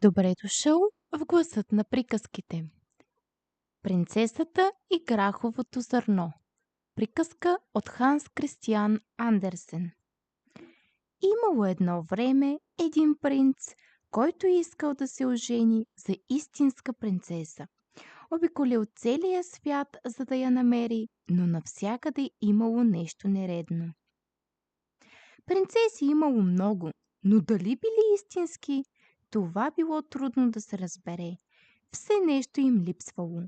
Добре дошъл в гласът на приказките. Принцесата и граховото зърно. Приказка от Ханс Кристиан Андерсен. Имало едно време един принц, който искал да се ожени за истинска принцеса. Обиколил целия свят, за да я намери, но навсякъде имало нещо нередно. Принцеси имало много, но дали били истински, това било трудно да се разбере. Все нещо им липсвало.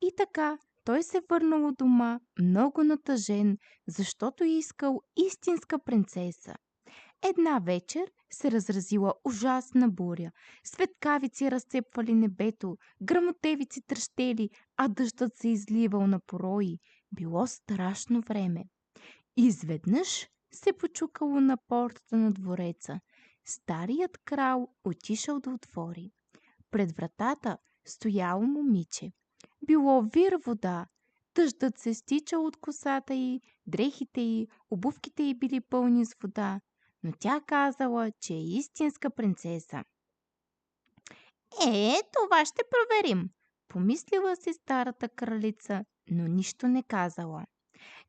И така той се върнал у дома много натъжен, защото искал истинска принцеса. Една вечер се разразила ужасна буря. Светкавици разцепвали небето, грамотевици тръщели, а дъждът се изливал на порои. Било страшно време. Изведнъж се почукало на портата на двореца. Старият крал отишъл да отвори. Пред вратата стояло момиче. Било вир вода. Дъждът се стичал от косата й, дрехите й, обувките й били пълни с вода, но тя казала, че е истинска принцеса. Това ще проверим, помислила си старата кралица, но нищо не казала.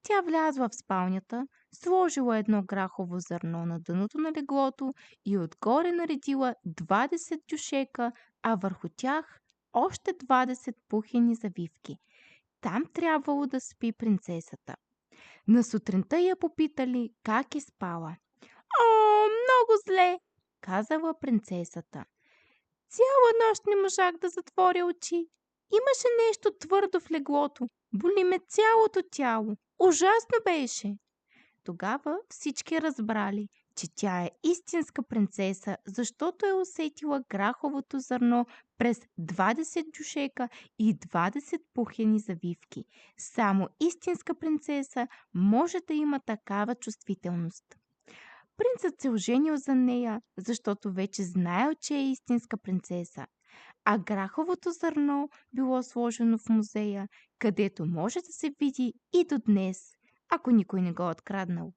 Тя влязла в спалнята, сложила едно грахово зърно на дъното на леглото и отгоре наредила 20 дюшека, а върху тях още 20 пухени завивки. Там трябвало да спи принцесата. На сутринта я попитали как е спала. О, много зле, казала принцесата. Цяла нощ не можах да затворя очи. Имаше нещо твърдо в леглото. Боли ме цялото тяло. Ужасно беше. Тогава всички разбрали, че тя е истинска принцеса, защото е усетила граховото зърно през 20 дюшека и 20 пухени завивки. Само истинска принцеса може да има такава чувствителност. Принцът се оженил за нея, защото вече знаел, че е истинска принцеса. А граховото зърно било сложено в музея, където може да се види и до днес, ако никой не го е откраднал.